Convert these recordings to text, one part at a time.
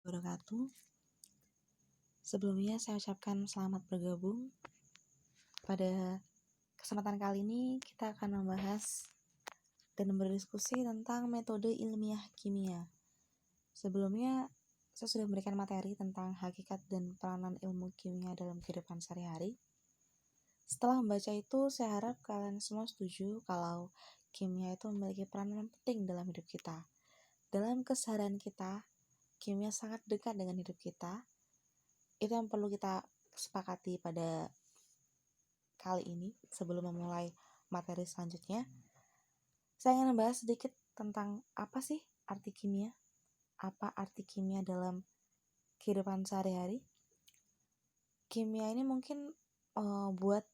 wabarakatuh. Sebelumnya saya ucapkan selamat bergabung. Pada kesempatan kali ini kita akan membahas dan berdiskusi tentang metode ilmiah kimia. Sebelumnya saya sudah memberikan materi tentang hakikat dan peranan ilmu kimia dalam kehidupan sehari-hari. Setelah membaca itu, saya harap kalian semua setuju kalau kimia itu memiliki peranan penting dalam hidup kita. Dalam keseharian kita, kimia sangat dekat dengan hidup kita. Itu yang perlu kita sepakati pada kali ini. Sebelum memulai materi selanjutnya, saya ingin membahas sedikit tentang apa sih arti kimia, apa arti kimia dalam kehidupan sehari-hari. Kimia ini mungkin buat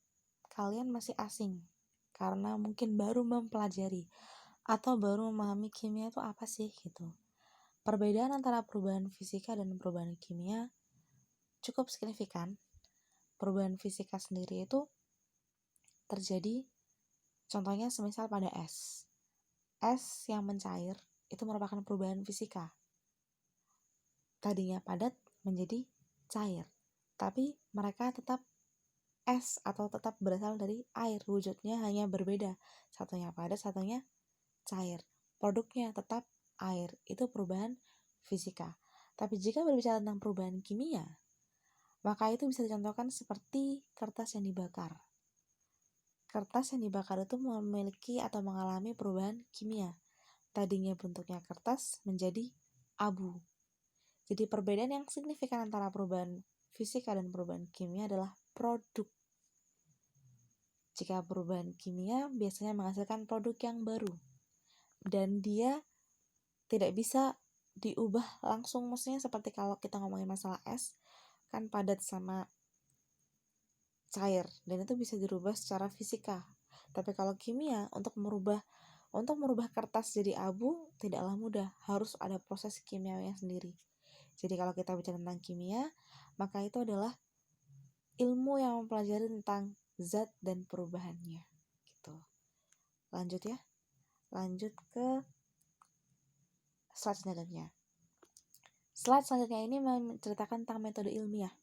kalian masih asing karena mungkin baru mempelajari atau baru memahami kimia itu apa sih gitu. Perbedaan antara perubahan fisika dan perubahan kimia cukup signifikan. Perubahan fisika sendiri itu terjadi, contohnya semisal pada es. Es yang mencair itu merupakan perubahan fisika. Tadinya padat menjadi cair, tapi mereka tetap es atau tetap berasal dari air. Wujudnya hanya berbeda, satunya padat, satunya cair. Produknya tetap air. Itu perubahan fisika. Tapi jika berbicara tentang perubahan kimia, maka itu bisa dicontohkan seperti kertas yang dibakar. Kertas yang dibakar itu memiliki atau mengalami perubahan kimia. Tadinya bentuknya kertas menjadi abu. Jadi perbedaan yang signifikan antara perubahan fisika dan perubahan kimia adalah produk. Jika perubahan kimia biasanya menghasilkan produk yang baru dan dia tidak bisa diubah langsung, maksudnya seperti kalau kita ngomongin masalah es kan padat sama cair dan itu bisa dirubah secara fisika. Tapi kalau kimia untuk merubah kertas jadi abu tidaklah mudah, harus ada proses kimiawinya sendiri. Jadi kalau kita bicara tentang kimia, maka itu adalah ilmu yang mempelajari tentang zat dan perubahannya gitu. Lanjut ke slide selanjutnya. Slide selanjutnya ini menceritakan tentang metode ilmiah.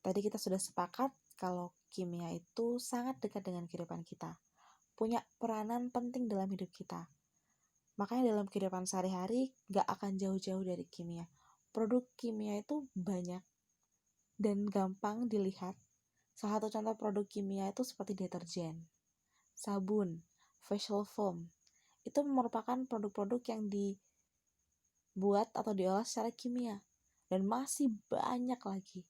Tadi kita sudah sepakat kalau kimia itu sangat dekat dengan kehidupan kita, punya peranan penting dalam hidup kita. Makanya dalam kehidupan sehari-hari gak akan jauh-jauh dari kimia. Produk kimia itu banyak dan gampang dilihat. Salah satu contoh produk kimia itu seperti deterjen, sabun, facial foam. Itu merupakan produk-produk yang dibuat atau diolah secara kimia. Dan masih banyak lagi.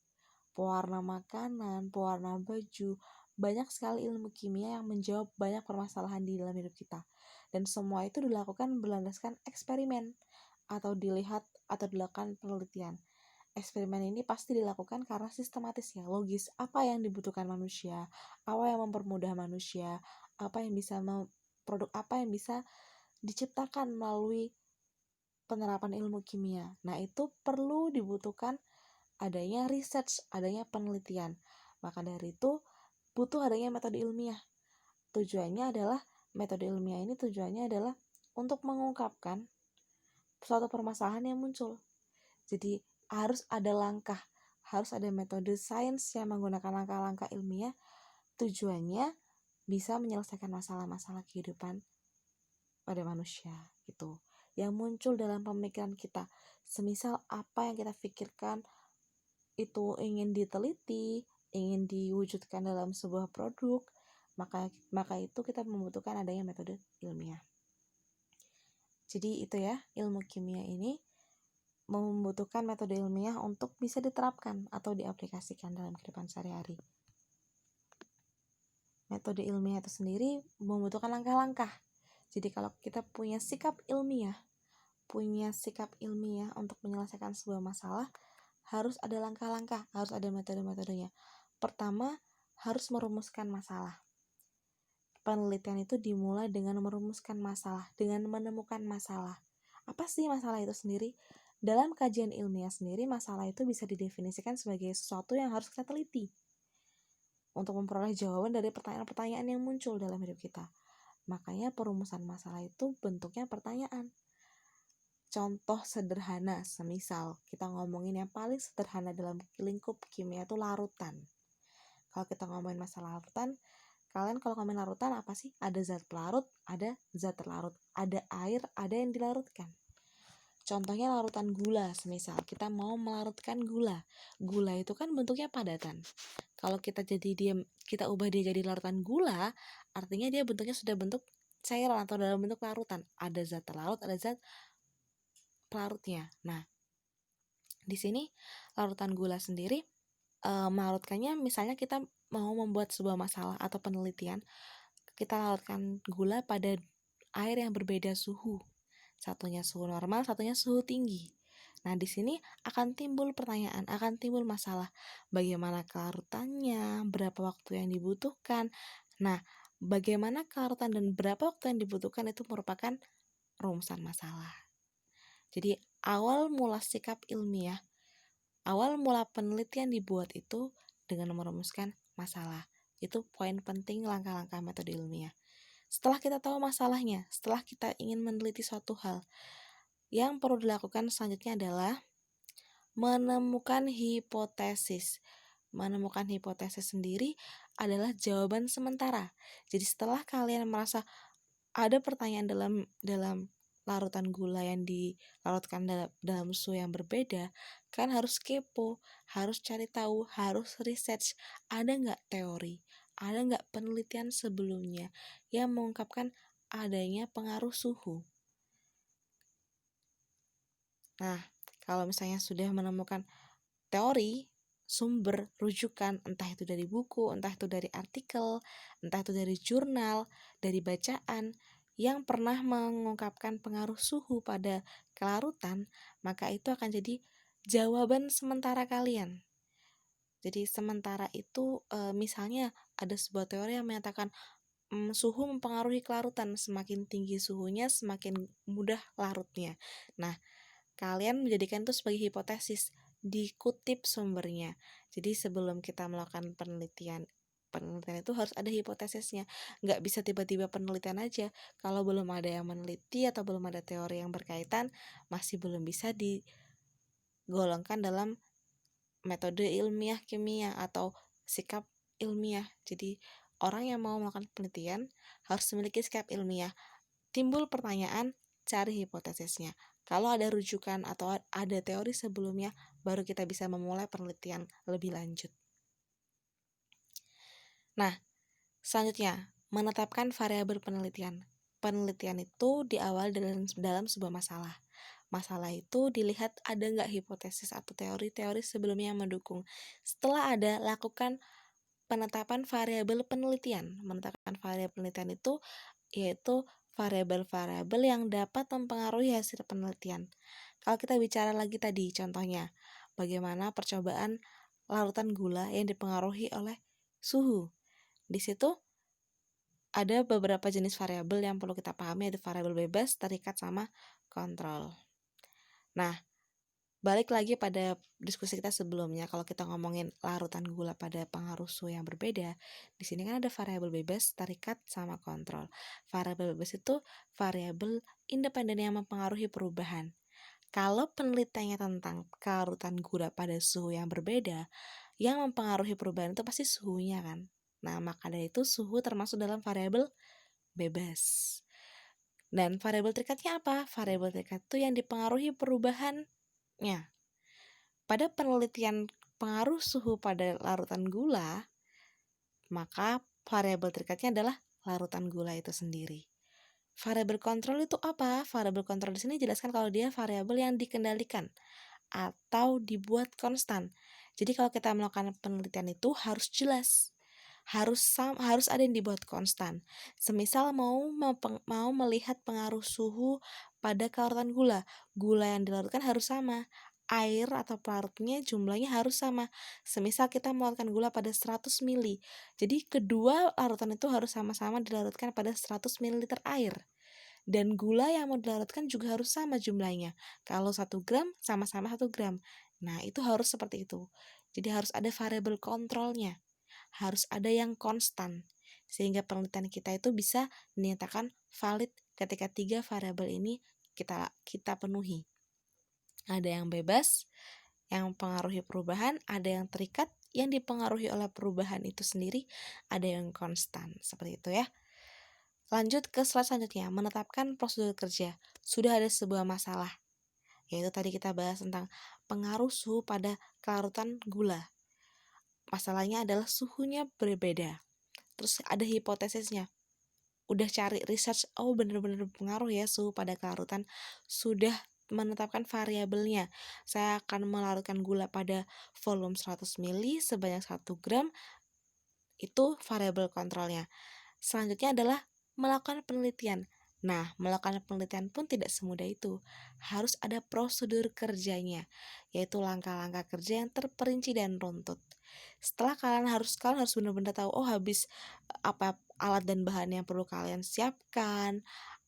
Pewarna makanan, pewarna baju, banyak sekali ilmu kimia yang menjawab banyak permasalahan di dalam hidup kita. Dan semua itu dilakukan berlandaskan eksperimen atau dilihat atau dilakukan penelitian. Eksperimen ini pasti dilakukan karena sistematis ya, logis. Apa yang dibutuhkan manusia, apa yang mempermudah manusia, produk apa yang bisa diciptakan melalui penerapan ilmu kimia. Nah, itu perlu dibutuhkan adanya research, adanya penelitian. Maka dari itu butuh adanya metode ilmiah. Metode ilmiah ini tujuannya adalah untuk mengungkapkan suatu permasalahan yang muncul. Jadi harus ada langkah, harus ada metode sains yang menggunakan langkah-langkah ilmiah. Tujuannya bisa menyelesaikan masalah-masalah kehidupan pada manusia gitu. Yang muncul dalam pemikiran kita. Semisal apa yang kita pikirkan itu ingin diteliti, ingin diwujudkan dalam sebuah produk, maka itu kita membutuhkan adanya metode ilmiah. Jadi itu ya, ilmu kimia ini membutuhkan metode ilmiah untuk bisa diterapkan atau diaplikasikan dalam kehidupan sehari-hari. Metode ilmiah itu sendiri membutuhkan langkah-langkah. Jadi kalau kita punya sikap ilmiah untuk menyelesaikan sebuah masalah, harus ada langkah-langkah, harus ada metode-metodenya. Pertama, harus merumuskan masalah. Penelitian itu dimulai dengan merumuskan masalah, dengan menemukan masalah. Apa sih masalah itu sendiri? Dalam kajian ilmiah sendiri, masalah itu bisa didefinisikan sebagai sesuatu yang harus kita teliti untuk memperoleh jawaban dari pertanyaan-pertanyaan yang muncul dalam hidup kita. Makanya perumusan masalah itu bentuknya pertanyaan. contoh sederhana, semisal kita ngomongin yang paling sederhana dalam lingkup kimia itu larutan. Kalau kita ngomongin masalah larutan, kalian kalau ngomongin larutan apa sih? Ada zat pelarut, ada zat terlarut, ada air, ada yang dilarutkan. Contohnya larutan gula, semisal kita mau melarutkan gula. Gula itu kan bentuknya padatan. Kalau kita ubah dia jadi larutan gula, artinya dia bentuknya sudah bentuk cairan atau dalam bentuk larutan. Ada zat terlarut, ada zat pelarutnya. Nah, di sini larutan gula sendiri melarutkannya, misalnya kita mau membuat sebuah masalah atau penelitian, kita larutkan gula pada air yang berbeda suhu. Satunya suhu normal, satunya suhu tinggi. Nah, di sini akan timbul pertanyaan, akan timbul masalah. Bagaimana kelarutannya, berapa waktu yang dibutuhkan. Nah, bagaimana kelarutan dan berapa waktu yang dibutuhkan itu merupakan rumusan masalah. Jadi, awal mula sikap ilmiah, awal mula penelitian dibuat itu dengan merumuskan masalah. Itu poin penting langkah-langkah metode ilmiah. Setelah kita tahu masalahnya, setelah kita ingin meneliti suatu hal, yang perlu dilakukan selanjutnya adalah menemukan hipotesis. Menemukan hipotesis sendiri adalah jawaban sementara. Jadi setelah kalian merasa ada pertanyaan dalam larutan gula yang dilarutkan dalam suhu yang berbeda, kan harus kepo, harus cari tahu, harus research, ada nggak teori, ada nggak penelitian sebelumnya yang mengungkapkan adanya pengaruh suhu. Nah, kalau misalnya sudah menemukan teori, sumber, rujukan, entah itu dari buku, entah itu dari artikel, entah itu dari jurnal, dari bacaan, yang pernah mengungkapkan pengaruh suhu pada kelarutan, maka itu akan jadi jawaban sementara kalian. Jadi sementara itu misalnya ada sebuah teori yang menyatakan suhu mempengaruhi kelarutan, semakin tinggi suhunya semakin mudah larutnya. Nah, kalian menjadikan itu sebagai hipotesis, dikutip sumbernya. Jadi sebelum kita melakukan penelitian itu harus ada hipotesisnya. Nggak bisa tiba-tiba penelitian aja. Kalau belum ada yang meneliti atau belum ada teori yang berkaitan, masih belum bisa digolongkan dalam metode ilmiah kimia atau sikap ilmiah. Jadi orang yang mau melakukan penelitian harus memiliki sikap ilmiah. Timbul pertanyaan, cari hipotesisnya. Kalau ada rujukan atau ada teori sebelumnya, baru kita bisa memulai penelitian lebih lanjut. Nah, selanjutnya, menetapkan variabel penelitian. Penelitian itu diawali dalam sebuah masalah. Masalah itu dilihat ada nggak hipotesis atau teori-teori sebelumnya yang mendukung. Setelah ada, lakukan penetapan variabel penelitian. Menetapkan variabel penelitian itu yaitu variabel-variabel yang dapat mempengaruhi hasil penelitian. Kalau kita bicara lagi tadi contohnya, bagaimana percobaan larutan gula yang dipengaruhi oleh suhu. Di situ ada beberapa jenis variabel yang perlu kita pahami, yaitu variabel bebas, terikat, sama kontrol. Nah, balik lagi pada diskusi kita sebelumnya, kalau kita ngomongin larutan gula pada pengaruh suhu yang berbeda, di sini kan ada variabel bebas, terikat, sama kontrol. Variabel bebas itu variabel independen yang mempengaruhi perubahan. Kalau penelitiannya tentang larutan gula pada suhu yang berbeda, yang mempengaruhi perubahan itu pasti suhunya kan. Nah, maka dari itu suhu termasuk dalam variabel bebas. Dan variabel terikatnya apa? Variabel terikat itu yang dipengaruhi perubahannya. Pada penelitian pengaruh suhu pada larutan gula, maka variabel terikatnya adalah larutan gula itu sendiri. Variabel kontrol itu apa? Variabel kontrol di sini jelaskan kalau dia variabel yang dikendalikan atau dibuat konstan. Jadi kalau kita melakukan penelitian itu harus jelas, harus ada yang dibuat konstan. Semisal mau melihat pengaruh suhu pada kelarutan gula, gula yang dilarutkan harus sama, air atau pelarutnya jumlahnya harus sama. Semisal kita melarutkan gula pada 100 ml, jadi kedua larutan itu harus sama-sama dilarutkan pada 100 ml air. Dan gula yang mau dilarutkan juga harus sama jumlahnya. Kalau 1 gram, sama-sama 1 gram. Nah, itu harus seperti itu. Jadi harus ada variabel kontrolnya. Harus ada yang konstan. Sehingga penelitian kita itu bisa dinyatakan valid ketika 3 variabel ini kita penuhi. Ada yang bebas, yang mempengaruhi perubahan, ada yang terikat, yang dipengaruhi oleh perubahan itu sendiri, ada yang konstan. Seperti itu ya. Lanjut ke slide selanjutnya, menetapkan prosedur kerja. Sudah ada sebuah masalah, yaitu tadi kita bahas tentang pengaruh suhu pada kelarutan gula. Masalahnya adalah suhunya berbeda. Terus ada hipotesisnya. Udah cari research, oh benar-benar berpengaruh ya suhu pada kelarutan. Sudah menetapkan variabelnya. Saya akan melarutkan gula pada volume 100 ml sebanyak 1 gram. Itu variabel kontrolnya. Selanjutnya adalah melakukan penelitian. Nah, melakukan penelitian pun tidak semudah itu. Harus ada prosedur kerjanya, yaitu langkah-langkah kerja yang terperinci dan runtut. Setelah kalian harus benar-benar tahu, oh habis apa alat dan bahan yang perlu kalian siapkan,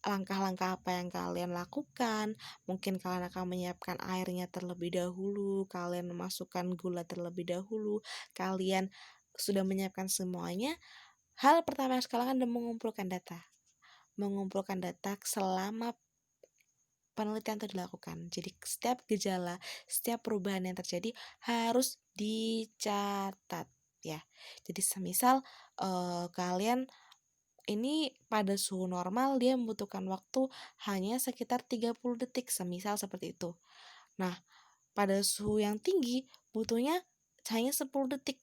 langkah-langkah apa yang kalian lakukan. Mungkin kalian akan menyiapkan airnya terlebih dahulu, kalian memasukkan gula terlebih dahulu, kalian sudah menyiapkan semuanya. Hal pertama yang harus kalian adalah mengumpulkan data selama penelitian itu dilakukan. Jadi setiap gejala, setiap perubahan yang terjadi harus dicatat ya. Jadi semisal kalian ini pada suhu normal dia membutuhkan waktu hanya sekitar 30 detik, semisal seperti itu. Nah, pada suhu yang tinggi butuhnya hanya 10 detik.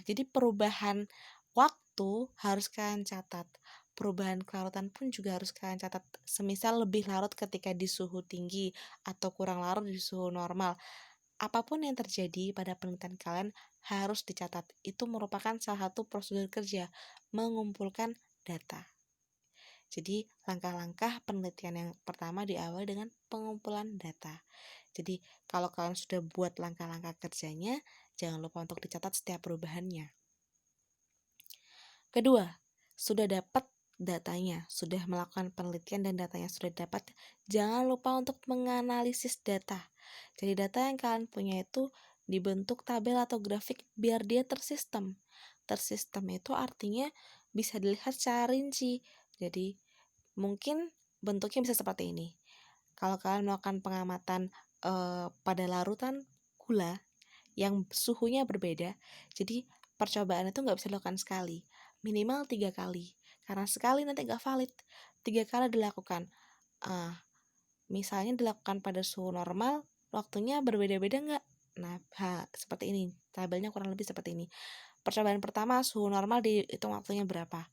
Jadi perubahan waktu harus kalian catat. Perubahan kelarutan pun juga harus kalian catat. Semisal lebih larut ketika di suhu tinggi atau kurang larut di suhu normal. Apapun yang terjadi pada penelitian kalian harus dicatat. Itu merupakan salah satu prosedur kerja, mengumpulkan data. Jadi langkah-langkah penelitian yang pertama diawali dengan pengumpulan data. Jadi kalau kalian sudah buat langkah-langkah kerjanya, jangan lupa untuk dicatat setiap perubahannya. Kedua, sudah dapat datanya, sudah melakukan penelitian dan datanya sudah dapat, jangan lupa untuk menganalisis data. Jadi data yang kalian punya itu dibentuk tabel atau grafik biar dia tersistem. Tersistem itu artinya bisa dilihat secara rinci. Jadi mungkin bentuknya bisa seperti ini. Kalau kalian melakukan pengamatan pada larutan gula yang suhunya berbeda, jadi percobaan itu nggak bisa dilakukan sekali, minimal 3 kali, karena sekali nanti nggak valid. 3 kali dilakukan. Misalnya dilakukan pada suhu normal, waktunya berbeda-beda nggak? Nah, seperti ini, tabelnya kurang lebih seperti ini. Percobaan pertama suhu normal dihitung waktunya berapa,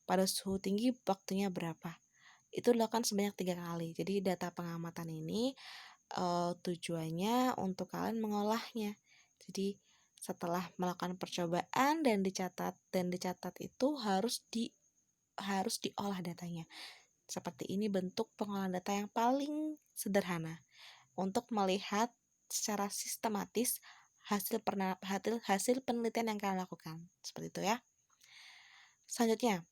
pada suhu tinggi waktunya berapa. Itu dilakukan sebanyak 3 kali. Jadi data pengamatan ini tujuannya untuk kalian mengolahnya. Jadi setelah melakukan percobaan dan dicatat itu harus diolah datanya. Seperti ini bentuk pengolahan data yang paling sederhana untuk melihat secara sistematis hasil penelitian yang kalian lakukan. Seperti itu ya. Selanjutnya,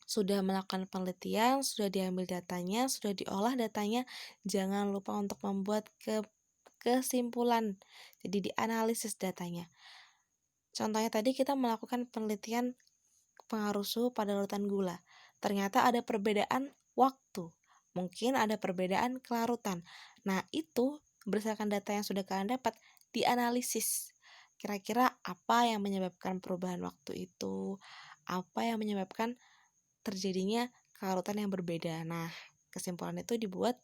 sudah melakukan penelitian, sudah diambil datanya, sudah diolah datanya, jangan lupa untuk membuat kesimpulan. Jadi dianalisis datanya. Contohnya tadi kita melakukan penelitian pengaruh suhu pada larutan gula. Ternyata ada perbedaan waktu. Mungkin ada perbedaan kelarutan. Nah, itu berdasarkan data yang sudah kalian dapat, dianalisis. Kira-kira apa yang menyebabkan perubahan waktu itu? Apa yang menyebabkan terjadinya kelarutan yang berbeda. Nah, kesimpulan itu dibuat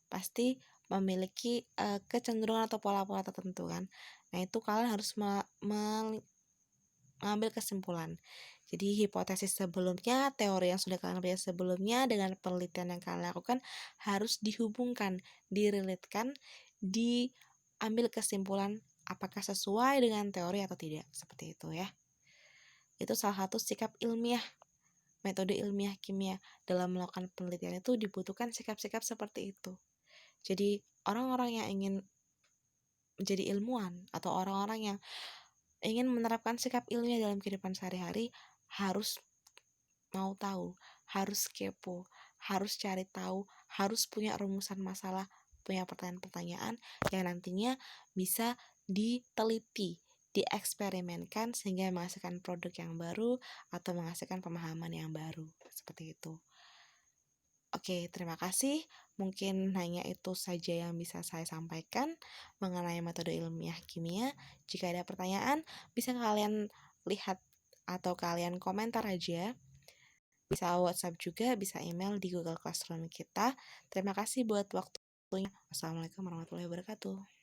pasti memiliki kecenderungan atau pola-pola tertentu kan. Nah, itu kalian harus mengambil kesimpulan. Jadi hipotesis sebelumnya, teori yang sudah kalian punya sebelumnya dengan penelitian yang kalian lakukan harus dihubungkan, direlate-kan, diambil kesimpulan apakah sesuai dengan teori atau tidak. Seperti itu ya. Itu salah satu sikap ilmiah. Metode ilmiah kimia dalam melakukan penelitian itu dibutuhkan sikap-sikap seperti itu. Jadi orang-orang yang ingin menjadi ilmuwan atau orang-orang yang ingin menerapkan sikap ilmiah dalam kehidupan sehari-hari harus mau tahu, harus kepo, harus cari tahu, harus punya rumusan masalah, punya pertanyaan-pertanyaan yang nantinya bisa diteliti, dieksperimenkan sehingga menghasilkan produk yang baru atau menghasilkan pemahaman yang baru. Seperti itu. Oke, terima kasih. Mungkin hanya itu saja yang bisa saya sampaikan mengenai metode ilmiah kimia. Jika ada pertanyaan, bisa kalian lihat atau kalian komentar aja. Bisa WhatsApp juga, bisa email di Google Classroom kita. Terima kasih buat waktunya. Wassalamualaikum warahmatullahi wabarakatuh.